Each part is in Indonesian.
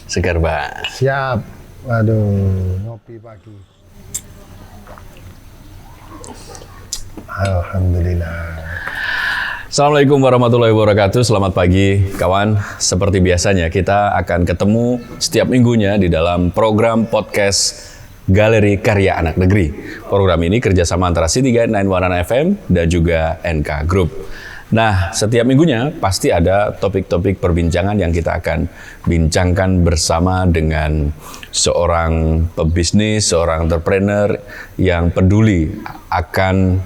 Segar Pak. Siap. Waduh, ngopi pagi. Alhamdulillah. Assalamualaikum warahmatullahi wabarakatuh. Selamat pagi kawan. Seperti biasanya kita akan ketemu setiap minggunya di dalam program podcast Galeri Karya Anak Negeri. Program ini kerjasama antara C3 911 FM dan juga NK Group. Nah, setiap minggunya pasti ada topik-topik perbincangan yang kita akan bincangkan bersama dengan seorang pebisnis, seorang entrepreneur yang peduli akan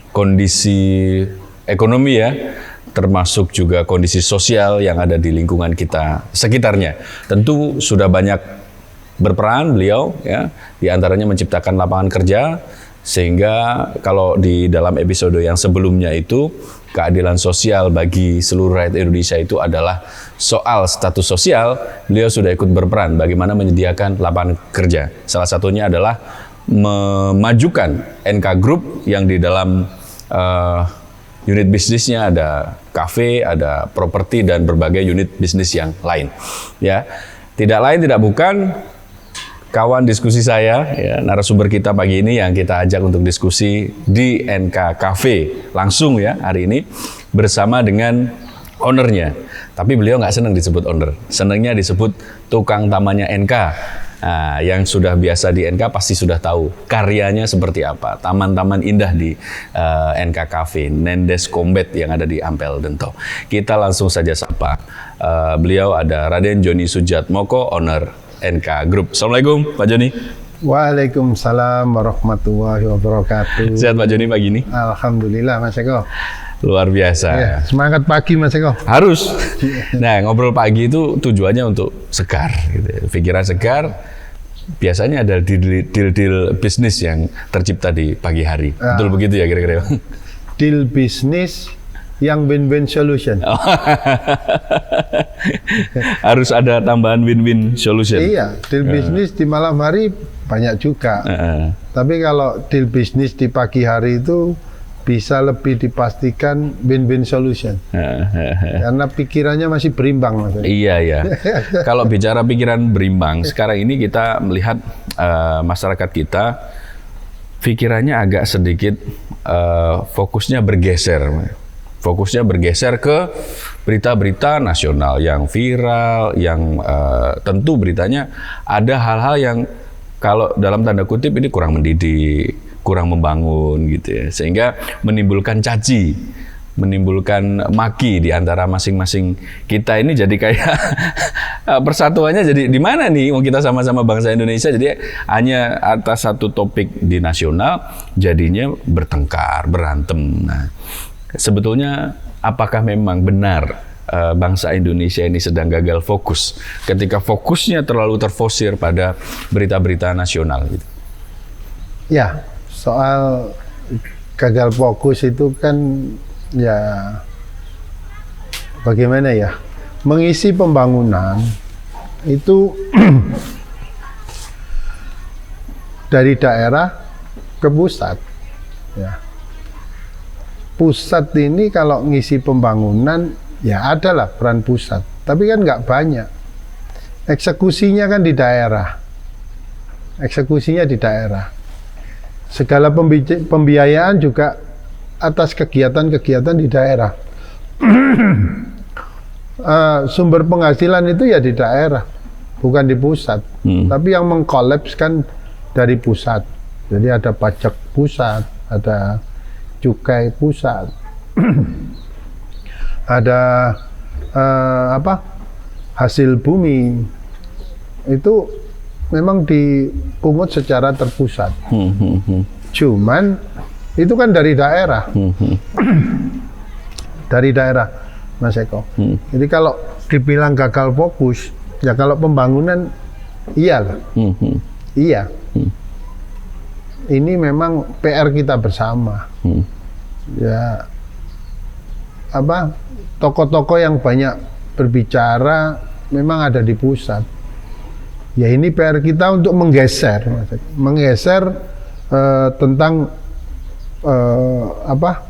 kondisi ekonomi ya, termasuk juga kondisi sosial yang ada di lingkungan kita sekitarnya. Tentu sudah banyak berperan beliau ya, di antaranya menciptakan lapangan kerja. Sehingga kalau di dalam episode yang sebelumnya itu keadilan sosial bagi seluruh rakyat Indonesia itu adalah soal status sosial, beliau sudah ikut berperan bagaimana menyediakan lapangan kerja. Salah satunya adalah memajukan NK Group yang di dalam unit bisnisnya ada kafe, ada properti dan berbagai unit bisnis yang lain. Ya, tidak lain tidak bukan kawan diskusi saya, ya, narasumber kita pagi ini yang kita ajak untuk diskusi di NK Cafe langsung ya hari ini bersama dengan ownernya. Tapi beliau nggak senang disebut owner, senangnya disebut tukang tamannya NK. Nah, yang sudah biasa di NK pasti sudah tahu karyanya seperti apa. Taman-taman indah di NK Cafe, Nendes Combat yang ada di Ampel Dento. Kita langsung saja sapa. Beliau ada Raden Joni Sujatmoko, owner NK Group. Assalamualaikum Pak Joni. Waalaikumsalam warahmatullahi wabarakatuh. Sehat Pak Joni pagi ini? Alhamdulillah Mas Eko. Luar biasa. Ya, semangat pagi Mas Eko. Harus. Nah, ngobrol pagi itu tujuannya untuk segar, gitu. Pikiran segar. Biasanya ada deal bisnis yang tercipta di pagi hari. Betul begitu ya kira-kira? Deal bisnis yang win-win solution. Oh. Harus ada tambahan win-win solution. Iya, deal bisnis di malam hari banyak juga. Tapi kalau deal bisnis di pagi hari itu bisa lebih dipastikan win-win solution. Karena pikirannya masih berimbang, Mas. Iya. Kalau bicara pikiran berimbang, sekarang ini kita melihat masyarakat kita pikirannya agak sedikit fokusnya bergeser. Fokusnya bergeser ke berita-berita nasional yang viral, yang tentu beritanya ada hal-hal yang kalau dalam tanda kutip ini kurang mendidik, kurang membangun gitu ya, sehingga menimbulkan caci, menimbulkan maki di antara masing-masing kita ini jadi kayak persatuannya jadi di mana nih? Kita sama-sama bangsa Indonesia, jadi hanya atas satu topik di nasional jadinya bertengkar, berantem. Nah, sebetulnya apakah memang benar bangsa Indonesia ini sedang gagal fokus ketika fokusnya terlalu terfosir pada berita-berita nasional gitu? Ya, soal gagal fokus itu kan ya bagaimana ya, mengisi pembangunan itu dari daerah ke pusat ya. Pusat ini kalau ngisi pembangunan ya adalah peran pusat, tapi kan nggak banyak. Eksekusinya kan di daerah, eksekusinya di daerah. Segala pembiayaan juga atas kegiatan-kegiatan di daerah. Sumber penghasilan itu ya di daerah, bukan di pusat. Tapi yang mengkolapskan dari pusat. Jadi ada pajak pusat, ada cukai pusat, ada hasil bumi itu memang dipungut secara terpusat. Cuman itu kan dari daerah, dari daerah, Mas Eko. Jadi kalau dibilang gagal fokus, ya kalau pembangunan iyalah, iya. Ini memang PR kita bersama. Ya, tokoh-tokoh yang banyak berbicara memang ada di pusat. Ya ini PR kita untuk menggeser tentang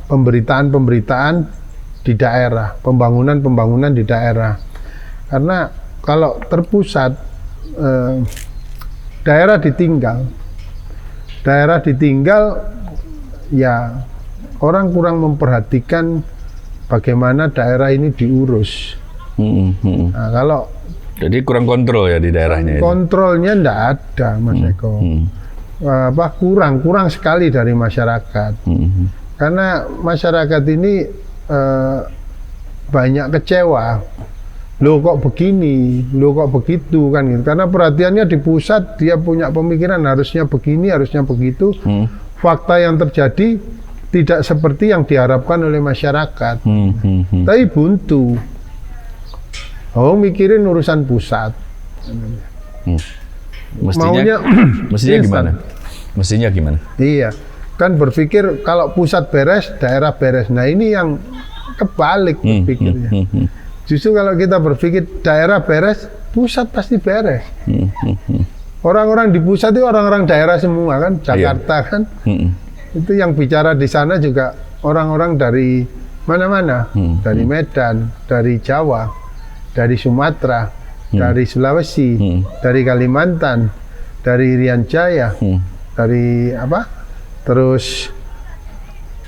pemberitaan di daerah, pembangunan di daerah. Karena kalau terpusat, daerah ditinggal, ya orang kurang memperhatikan bagaimana daerah ini diurus. Nah, kalau jadi kurang kontrol ya di daerahnya. kontrolnya ndak ada, Mas Eko. Kurang sekali dari masyarakat. Karena masyarakat ini banyak kecewa. Loh kok begini, loh kok begitu kan gitu. Karena perhatiannya di pusat, dia punya pemikiran harusnya begini, harusnya begitu. Fakta yang terjadi tidak seperti yang diharapkan oleh masyarakat. Tapi buntu. Oh, mikirin urusan pusat. Mestinya gimana? Mestinya gimana? Iya, kan berpikir kalau pusat beres, daerah beres. Nah ini yang kebalik berpikirnya. Justru kalau kita berpikir daerah beres, pusat pasti beres. Orang-orang di pusat itu orang-orang daerah semua kan, Jakarta kan. Itu yang bicara di sana juga orang-orang dari mana-mana, dari Medan, dari Jawa, dari Sumatera, dari Sulawesi, dari Kalimantan, dari Irian Jaya, dari terus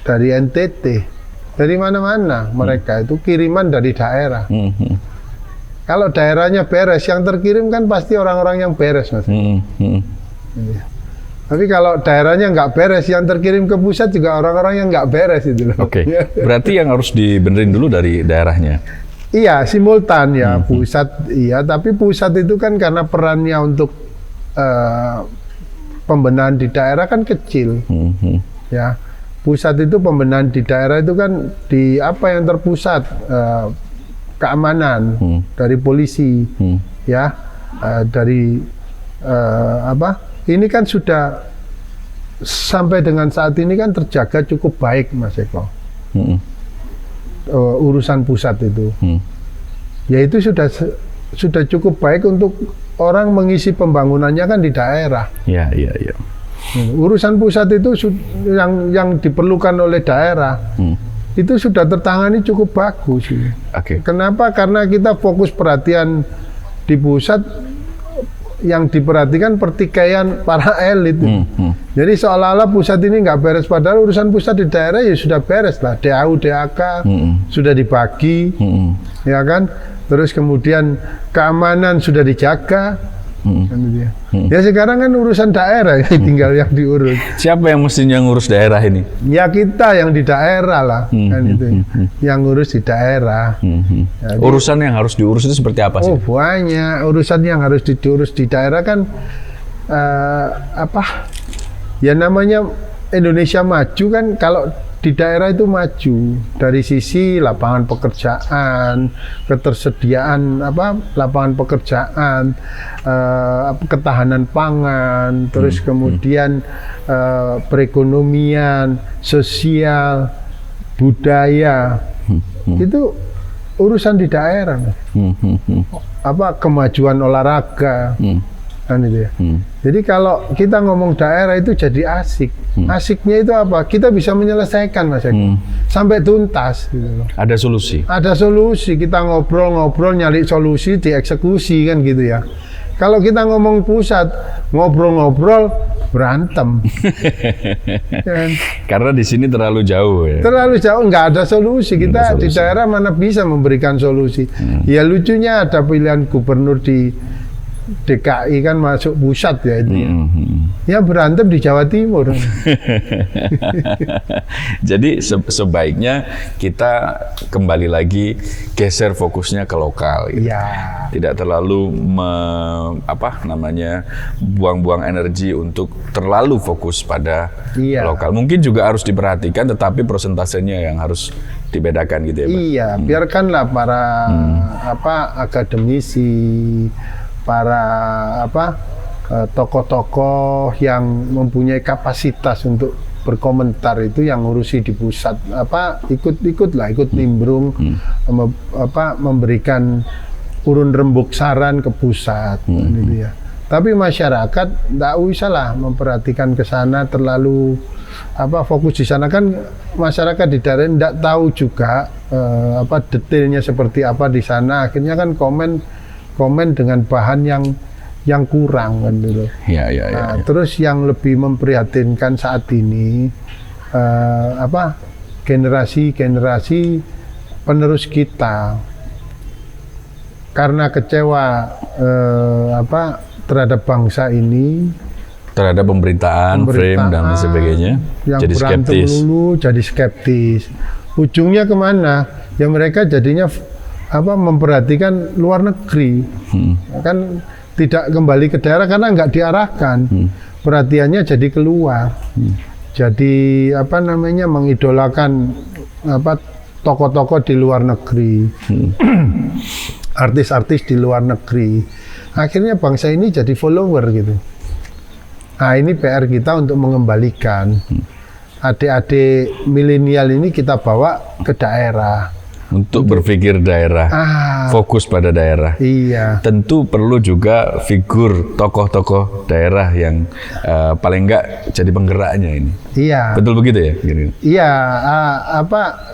dari NTT. Dari mana-mana mereka itu kiriman dari daerah. Kalau daerahnya beres, yang terkirim kan pasti orang-orang yang beres, Mas. Tapi kalau daerahnya nggak beres, yang terkirim ke pusat juga orang-orang yang nggak beres itu loh. Oke. Berarti yang harus dibenerin dulu dari daerahnya. Iya, simultan ya pusat. Iya, tapi pusat itu kan karena perannya untuk pembenahan di daerah kan kecil. Ya. Pusat itu pembenahan di daerah itu kan di apa yang terpusat, keamanan dari polisi, ya, dari ini kan sudah sampai dengan saat ini kan terjaga cukup baik, Mas Eko. Urusan pusat itu, ya itu sudah cukup baik untuk orang mengisi pembangunannya kan di daerah. Iya. Urusan pusat itu yang diperlukan oleh daerah itu sudah tertangani cukup bagus. Kenapa? Karena kita fokus perhatian di pusat, yang diperhatikan pertikaian para elit. Jadi seolah-olah pusat ini nggak beres, padahal urusan pusat di daerah ya sudah beres lah. DAU, DAK sudah dibagi, ya kan. Terus kemudian keamanan sudah dijaga. Ya sekarang kan urusan daerah tinggal yang diurus. Siapa yang mestinya ngurus daerah ini? Ya kita yang di daerah lah, kan itu. Yang ngurus di daerah. Jadi, urusan yang harus diurus itu seperti apa sih? Oh banyak urusan yang harus diurus di daerah kan. Ya namanya Indonesia maju kan kalau di daerah itu maju dari sisi lapangan pekerjaan, ketersediaan lapangan pekerjaan, ketahanan pangan, terus kemudian perekonomian, sosial, budaya, itu urusan di daerah. Kemajuan olahraga. Kan itu ya. Jadi kalau kita ngomong daerah itu jadi asik. Asiknya itu apa? Kita bisa menyelesaikan, Mas Eko. Sampai tuntas gitu loh. Ada solusi. Ada solusi. Kita ngobrol-ngobrol nyari solusi, dieksekusi kan gitu ya. Kalau kita ngomong pusat, ngobrol-ngobrol berantem. Kan? Karena di sini terlalu jauh ya. Terlalu jauh, nggak ada solusi. Kita di daerah mana bisa memberikan solusi. Ya lucunya ada pilihan gubernur di DKI kan masuk pusat ya itu. Ya berantem di Jawa Timur. Jadi sebaiknya kita kembali lagi geser fokusnya ke lokal. Gitu. Ya. Tidak terlalu buang-buang energi untuk terlalu fokus pada lokal. Mungkin juga harus diperhatikan, tetapi persentasenya yang harus dibedakan gitu ya, Pak. Iya, biarkanlah para akademisi, para tokoh-tokoh yang mempunyai kapasitas untuk berkomentar itu yang ngurusi di pusat, ikut nimbrung, memberikan urun rembuk saran ke pusat, gitu ya. Tapi masyarakat nggak usah lah memperhatikan ke sana terlalu fokus di sana, kan masyarakat di daerah nggak tahu juga detailnya seperti apa di sana, akhirnya kan komen komen dengan bahan yang kurang kan dulu. Nah, terus yang lebih memprihatinkan saat ini generasi penerus kita karena kecewa terhadap bangsa ini, terhadap pemberitaan frame dan sebagainya, yang jadi skeptis. Jadi skeptis. Ujungnya kemana? Ya mereka jadinya memperhatikan luar negeri, kan tidak kembali ke daerah karena nggak diarahkan. Perhatiannya jadi keluar. Jadi mengidolakan tokoh-tokoh di luar negeri, artis-artis di luar negeri. Akhirnya bangsa ini jadi follower gitu. Nah ini PR kita untuk mengembalikan adik-adik milenial ini, kita bawa ke daerah. Untuk berpikir daerah, fokus pada daerah. Iya. Tentu perlu juga figur tokoh-tokoh daerah yang paling enggak jadi penggeraknya ini. Iya. Betul begitu ya? Gini. Iya.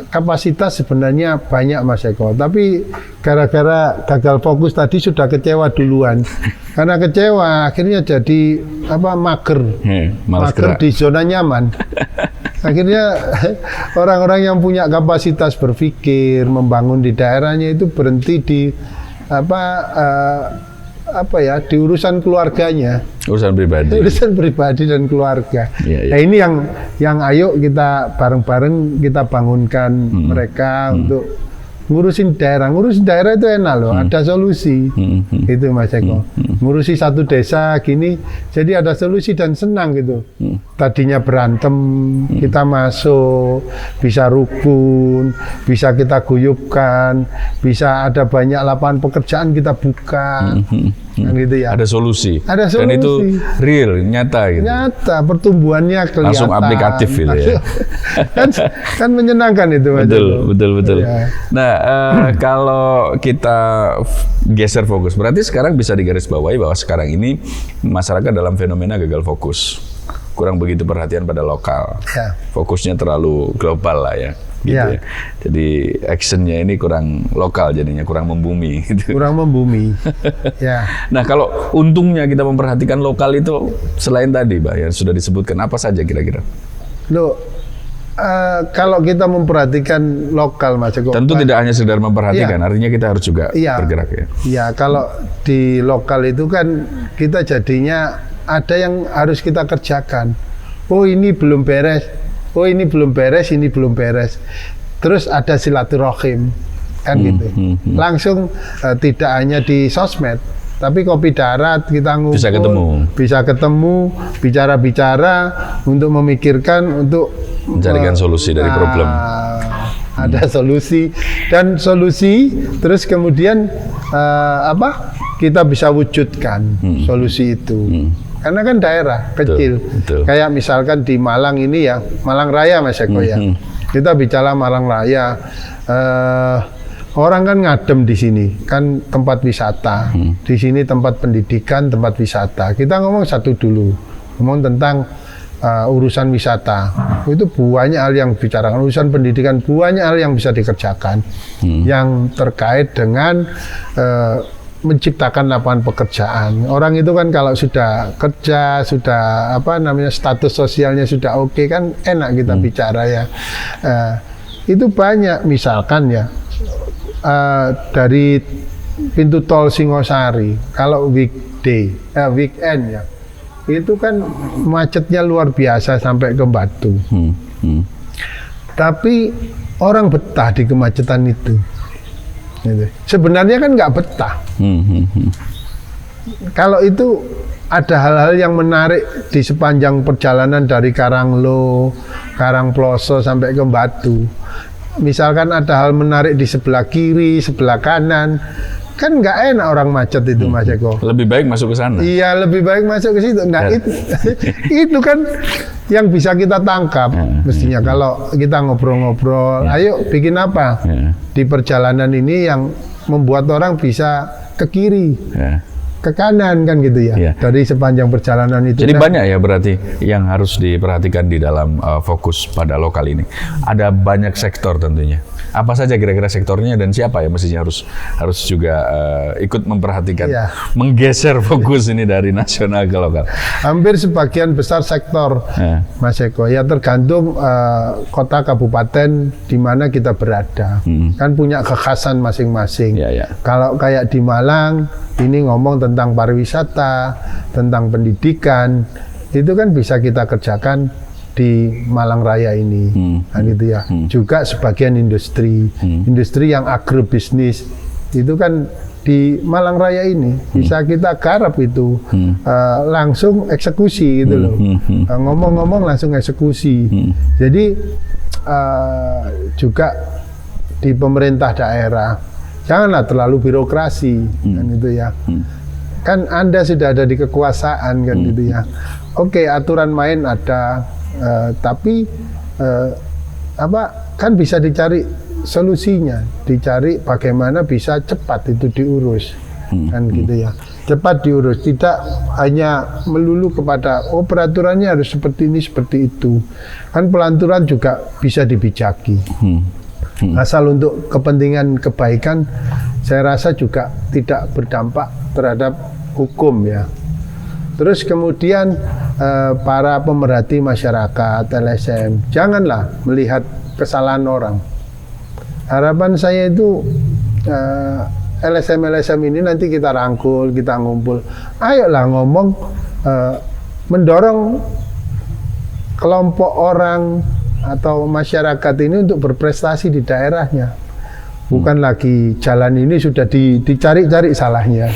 Kapasitas sebenarnya banyak Mas Eko, tapi gara-gara gagal fokus tadi sudah kecewa duluan. Karena kecewa, akhirnya jadi mager, mager di zona nyaman. Akhirnya orang-orang yang punya kapasitas berpikir, membangun di daerahnya itu berhenti di di urusan keluarganya, urusan pribadi dan keluarga. Nah ini yang ayo kita bareng-bareng kita bangunkan mereka untuk ngurusin daerah itu enak loh, ada solusi. Itu Mas Eko. Ngurusi satu desa gini, jadi ada solusi dan senang gitu. Tadinya berantem, kita masuk, bisa rukun, bisa kita guyupkan, bisa ada banyak lapangan pekerjaan kita buka. Kan gitu ya. Ada solusi. Ada solusi. Dan itu real, nyata gitu. Nyata, pertumbuhannya kelihatan. Langsung aplikatif gitu ya. kan menyenangkan itu. Betul. Ya. Nah, kalau kita geser fokus, berarti sekarang bisa digarisbawahi bahwa sekarang ini masyarakat dalam fenomena gagal fokus. Kurang begitu perhatian pada lokal. Ya. Fokusnya terlalu global lah ya. Gitu ya. Jadi actionnya ini kurang lokal, jadinya kurang membumi. Gitu. Kurang membumi. Ya. Nah kalau untungnya kita memperhatikan lokal itu selain tadi, Mbak, yang sudah disebutkan, apa saja kira-kira? Loh, kalau kita memperhatikan lokal, Mas Eko. Tentu tidak hanya sekedar memperhatikan, artinya kita harus juga bergerak ya. Iya, kalau di lokal itu kan kita jadinya ada yang harus kita kerjakan. Oh ini belum beres. Oh ini belum beres, ini belum beres. Terus ada silaturahim, kan gitu. Langsung tidak hanya di sosmed, tapi kopi darat kita ngumpul, bisa ketemu, bicara-bicara untuk memikirkan, untuk mencarikan solusi dari problem. Ada solusi dan solusi, terus kemudian kita bisa wujudkan solusi itu. Karena kan daerah kecil, betul. Kayak misalkan di Malang ini ya, Malang Raya Mas Eko ya. Kita bicara Malang Raya, orang kan ngadem di sini, kan tempat wisata. Di sini tempat pendidikan, tempat wisata. Kita ngomong satu dulu, ngomong tentang urusan wisata. Itu banyak hal yang bicarakan, urusan pendidikan banyak hal yang bisa dikerjakan, yang terkait dengan menciptakan lapangan pekerjaan. Orang itu kan kalau sudah kerja, sudah status sosialnya sudah oke, kan enak kita bicara ya. Itu banyak, misalkan ya dari pintu tol Singosari, kalau weekend ya, itu kan macetnya luar biasa sampai ke Batu. Tapi orang betah di kemacetan itu. Sebenarnya kan nggak betah. Kalau itu ada hal-hal yang menarik di sepanjang perjalanan dari Karanglo, Karangploso sampai ke Batu. Misalkan ada hal menarik di sebelah kiri, sebelah kanan, kan nggak enak orang macet itu, Mas Eko. Lebih baik masuk ke sana. Iya, lebih baik masuk ke situ. Nah, itu kan yang bisa kita tangkap mestinya kalau kita ngobrol-ngobrol. Ayo bikin apa di perjalanan ini yang membuat orang bisa ke kiri, ke kanan, kan gitu ya. Dari sepanjang perjalanan itu. Jadi banyak ya berarti yang harus diperhatikan di dalam fokus pada lokal ini. Ada banyak sektor tentunya. Apa saja kira-kira sektornya dan siapa ya mestinya harus juga ikut memperhatikan, menggeser fokus ini dari nasional ke lokal. Hampir sebagian besar sektor, Mas Eko, ya tergantung kota kabupaten di mana kita berada. Kan punya kekhasan masing-masing. Kalau kayak di Malang, ini ngomong tentang pariwisata, tentang pendidikan, itu kan bisa kita kerjakan di Malang Raya ini, kan gitu ya. Juga sebagian industri yang agrobisnis itu kan di Malang Raya ini bisa kita garap itu, langsung eksekusi gitu loh. Ngomong-ngomong langsung eksekusi. Jadi juga di pemerintah daerah janganlah terlalu birokrasi, kan gitu ya. Kan Anda sudah ada di kekuasaan, kan gitu ya. Oke, aturan main ada. Tapi kan bisa dicari solusinya, dicari bagaimana bisa cepat itu diurus, kan gitu ya, cepat diurus, tidak hanya melulu kepada peraturannya harus seperti ini seperti itu, kan pelaturan juga bisa dibijaki, asal untuk kepentingan kebaikan, saya rasa juga tidak berdampak terhadap hukum ya. Terus kemudian para pemerhati masyarakat, LSM, janganlah melihat kesalahan orang. Harapan saya itu LSM ini nanti kita rangkul, kita ngumpul. Ayolah ngomong, mendorong kelompok orang atau masyarakat ini untuk berprestasi di daerahnya. Bukan lagi jalan ini sudah dicari-cari salahnya,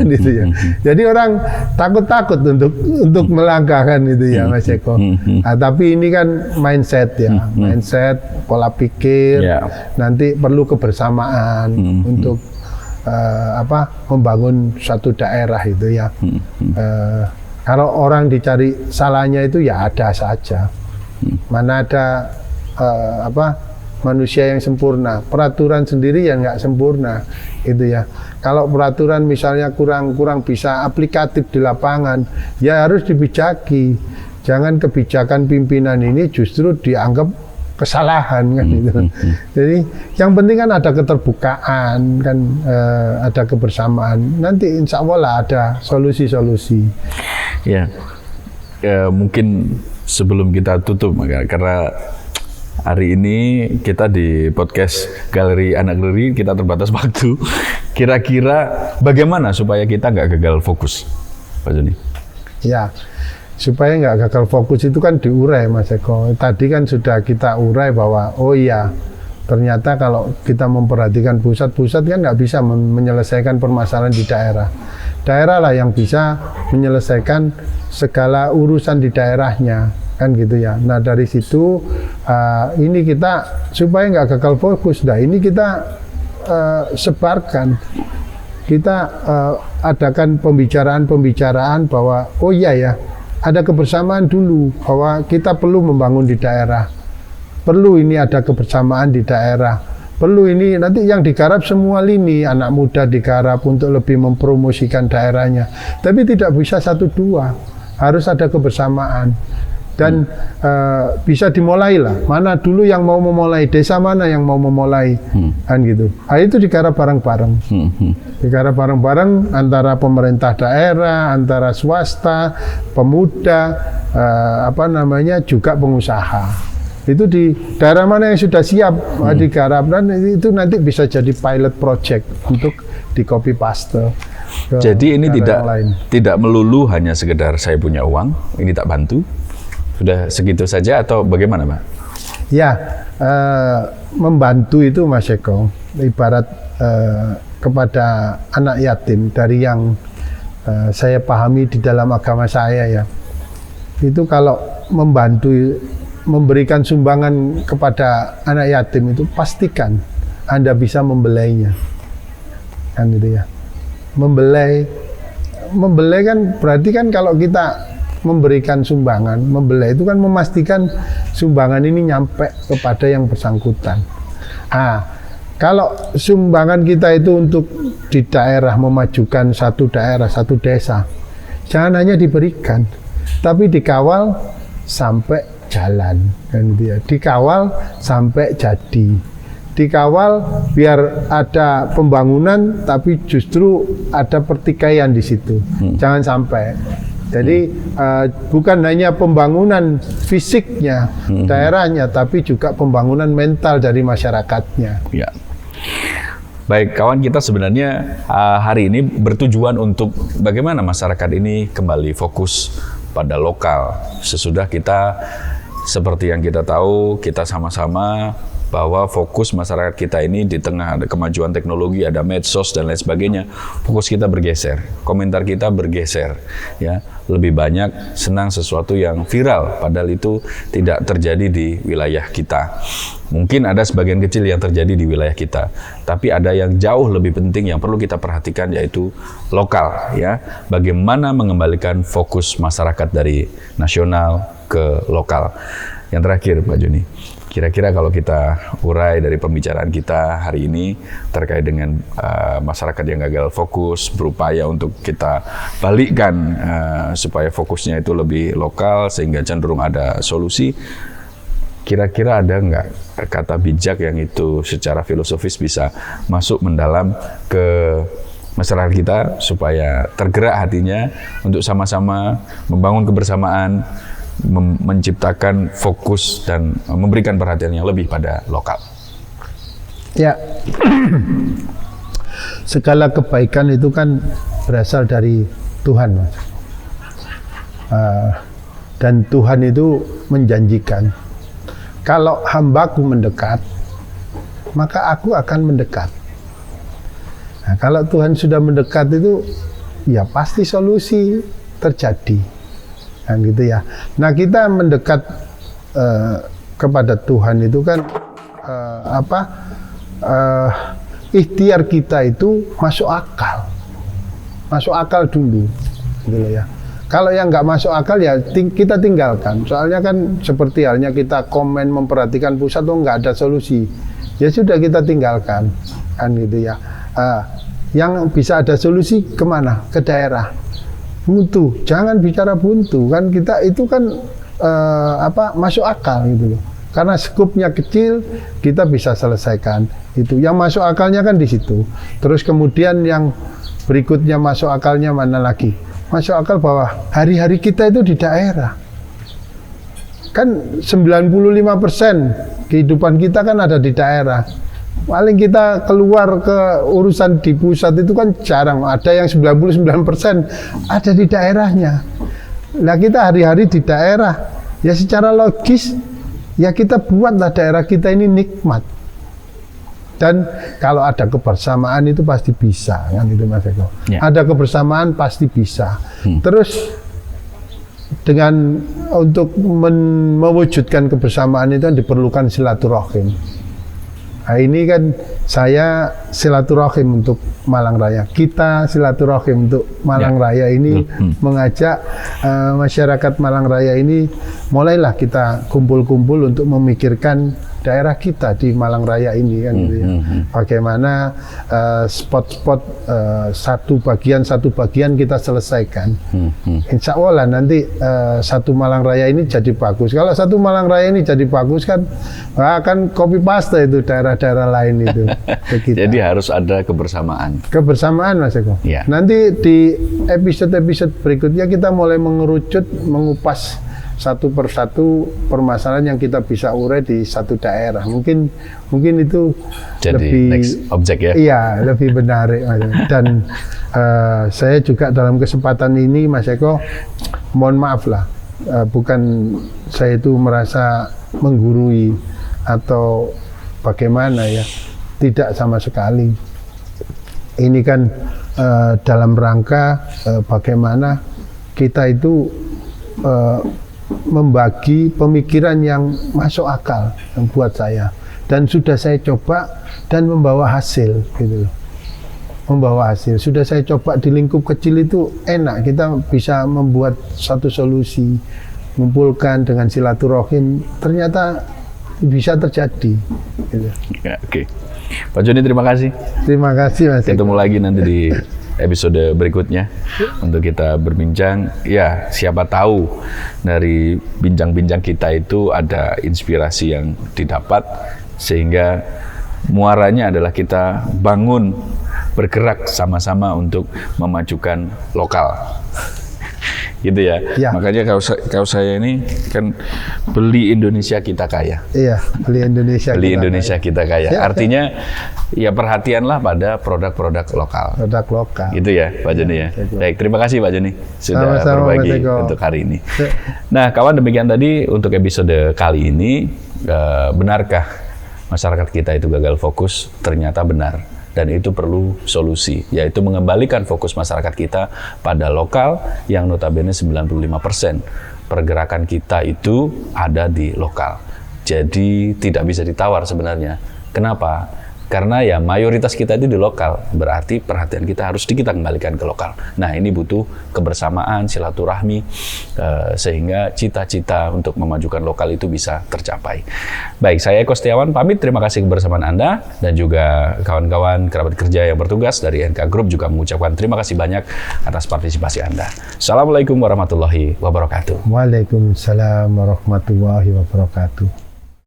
gitu ya. Jadi orang takut untuk melangkahkan itu ya, Mas Eko. Nah, tapi ini kan mindset ya, mindset, pola pikir. Nanti perlu kebersamaan untuk membangun suatu daerah itu ya. Kalau orang dicari salahnya itu ya ada saja. Mana ada manusia yang sempurna, peraturan sendiri yang nggak sempurna, gitu ya. Kalau peraturan misalnya kurang bisa aplikatif di lapangan, ya harus dibijaki. Jangan kebijakan pimpinan ini justru dianggap kesalahan, kan gitu. Jadi yang penting kan ada keterbukaan, kan ada kebersamaan. Nanti insya Allah lah ada solusi-solusi. Ya, mungkin sebelum kita tutup, karena hari ini kita di podcast Galeri Anak Negeri, kita terbatas waktu. Kira-kira bagaimana supaya kita nggak gagal fokus, Pak Joni? Ya, supaya nggak gagal fokus itu kan diurai, Mas Eko. Tadi kan sudah kita urai bahwa, oh iya, ternyata kalau kita memperhatikan pusat kan nggak bisa menyelesaikan permasalahan di daerah. Daerah lah yang bisa menyelesaikan segala urusan di daerahnya. Kan gitu ya. Nah dari situ ini kita supaya nggak gagal fokus, ini kita sebarkan, kita adakan pembicaraan bahwa oh iya ya, ada kebersamaan dulu bahwa kita perlu membangun di daerah, perlu ini ada kebersamaan di daerah, perlu ini nanti yang digarap semua lini, anak muda digarap untuk lebih mempromosikan daerahnya, tapi tidak bisa 1-2, harus ada kebersamaan. Dan bisa dimulai lah, mana dulu yang mau memulai, desa mana yang mau memulai, kan gitu. Itu digarap bareng-bareng, digarap bareng-bareng antara pemerintah daerah, antara swasta, pemuda, juga pengusaha. Itu di daerah mana yang sudah siap digarap, dan itu nanti bisa jadi pilot project untuk di copy paste. Jadi ini tidak melulu hanya sekedar saya punya uang, ini tak bantu. Sudah segitu saja atau bagaimana, Pak? Ya, membantu itu, Mas Eko, ibarat kepada anak yatim dari yang saya pahami di dalam agama saya ya. Itu kalau membantu, memberikan sumbangan kepada anak yatim itu pastikan Anda bisa membelainya. Kan gitu ya. Membelai kan berarti kan kalau kita memberikan sumbangan, membelai itu kan memastikan sumbangan ini nyampe kepada yang bersangkutan. Kalau sumbangan kita itu untuk di daerah memajukan satu daerah, satu desa, jangan hanya diberikan, tapi dikawal sampai jalan, kan gitu ya. Dikawal sampai jadi. dikawal biar ada pembangunan tapi justru ada pertikaian di situ. Jangan sampai. Jadi bukan hanya pembangunan fisiknya daerahnya, tapi juga pembangunan mental dari masyarakatnya. Ya. Baik, kawan, kita sebenarnya hari ini bertujuan untuk bagaimana masyarakat ini kembali fokus pada lokal. Sesudah kita, seperti yang kita tahu, kita sama-sama bahwa fokus masyarakat kita ini di tengah ada kemajuan teknologi, ada medsos dan lain sebagainya, fokus kita bergeser, komentar kita bergeser, ya, lebih banyak senang sesuatu yang viral, padahal itu tidak terjadi di wilayah kita. Mungkin ada sebagian kecil yang terjadi di wilayah kita, tapi ada yang jauh lebih penting yang perlu kita perhatikan, yaitu lokal, ya, bagaimana mengembalikan fokus masyarakat dari nasional ke lokal. Yang terakhir, Pak Joni, kira-kira kalau kita urai dari pembicaraan kita hari ini terkait dengan masyarakat yang gagal fokus, berupaya untuk kita balikkan supaya fokusnya itu lebih lokal sehingga cenderung ada solusi. Kira-kira ada nggak kata bijak yang itu secara filosofis bisa masuk mendalam ke masyarakat kita supaya tergerak hatinya untuk sama-sama membangun kebersamaan, menciptakan fokus dan memberikan perhatian yang lebih pada lokal? Ya, segala kebaikan itu kan berasal dari Tuhan, Mas. Dan Tuhan itu menjanjikan, kalau hambaku mendekat, maka aku akan mendekat. Nah, kalau Tuhan sudah mendekat itu, ya pasti solusi terjadi. Nah, gitu ya. Nah, kita mendekat kepada Tuhan itu kan ikhtiar kita itu masuk akal dulu, gitu loh ya. Kalau yang nggak masuk akal ya kita tinggalkan. Soalnya kan seperti halnya kita komen memperhatikan pusat tuh nggak ada solusi. Ya sudah kita tinggalkan, kan gitu ya. Yang bisa ada solusi kemana? Ke daerah. Buntu, jangan bicara buntu, kan kita itu kan masuk akal gitu loh. Karena skupnya kecil, kita bisa selesaikan itu. Yang masuk akalnya kan di situ. Terus kemudian yang berikutnya masuk akalnya mana lagi? Masuk akal bahwa hari-hari kita itu di daerah. Kan 95% kehidupan kita kan ada di daerah. Paling kita keluar ke urusan di pusat itu kan jarang. Ada yang 99% ada di daerahnya. Nah, kita hari-hari di daerah. Ya secara logis, ya kita buatlah daerah kita ini nikmat. Dan kalau ada kebersamaan itu pasti bisa, kan itu Mas Eko. Ya. Ada kebersamaan pasti bisa. Terus dengan untuk mewujudkan kebersamaan itu diperlukan silaturahim. Nah, ini kan saya silaturahim untuk Malang Raya. Kita silaturahim untuk Malang Raya ini mengajak masyarakat Malang Raya ini mulailah kita kumpul-kumpul untuk memikirkan daerah kita di Malang Raya ini kan gitu ya. Bagaimana spot-spot satu bagian kita selesaikan. Insya Allah nanti satu Malang Raya ini jadi bagus. Kalau satu Malang Raya ini jadi bagus kan akan copy paste itu daerah-daerah lain itu. Jadi harus ada kebersamaan. Kebersamaan Mas Eko. Ya. Nanti di episode-episode berikutnya kita mulai mengerucut, mengupas satu persatu permasalahan yang kita bisa urai di satu daerah. Mungkin itu jadi lebih next object ya. Iya, lebih menarik. Dan saya juga dalam kesempatan ini Mas Eko, mohon maaf lah, bukan saya itu merasa menggurui atau bagaimana ya, tidak sama sekali. Ini kan dalam rangka bagaimana kita itu membagi pemikiran yang masuk akal yang buat saya, dan sudah saya coba dan membawa hasil gitu loh. Membawa hasil sudah saya coba di lingkup kecil itu enak, kita bisa membuat satu solusi, mengumpulkan dengan silaturahim, ternyata bisa terjadi gitu. Ya, oke. Pak Joni, terima kasih. Terima kasih Mas. Ketemu lagi nanti di episode berikutnya untuk kita berbincang. Ya, siapa tahu dari bincang-bincang kita itu ada inspirasi yang didapat sehingga muaranya adalah kita bangun, bergerak sama-sama untuk memajukan lokal. Gitu ya. Ya. Makanya kalau saya ini kan beli Indonesia kita kaya. Iya, beli Indonesia. Beli kita Indonesia kaya. kita kaya. Ya, Artinya ya perhatianlah pada produk-produk lokal. Produk lokal. Gitu ya, Pak Joni ya. Baik, terima kasih Pak Joni sudah Sama-sama, berbagi Mas Eko. untuk hari ini. Ya. Nah, kawan, demikian tadi untuk episode kali ini. Benarkah masyarakat kita itu gagal fokus? Ternyata benar. Dan itu perlu solusi, yaitu mengembalikan fokus masyarakat kita pada lokal yang notabene 95% pergerakan kita itu ada di lokal. Jadi tidak bisa ditawar sebenarnya. Kenapa? Karena ya mayoritas kita itu di lokal, berarti perhatian kita harus kita kembalikan ke lokal. Nah, ini butuh kebersamaan, silaturahmi, sehingga cita-cita untuk memajukan lokal itu bisa tercapai. Baik, saya Eko Setiawan pamit, terima kasih kebersamaan Anda, dan juga kawan-kawan kerabat kerja yang bertugas dari NK Group juga mengucapkan terima kasih banyak atas partisipasi Anda. Assalamualaikum warahmatullahi wabarakatuh. Waalaikumsalam warahmatullahi wabarakatuh.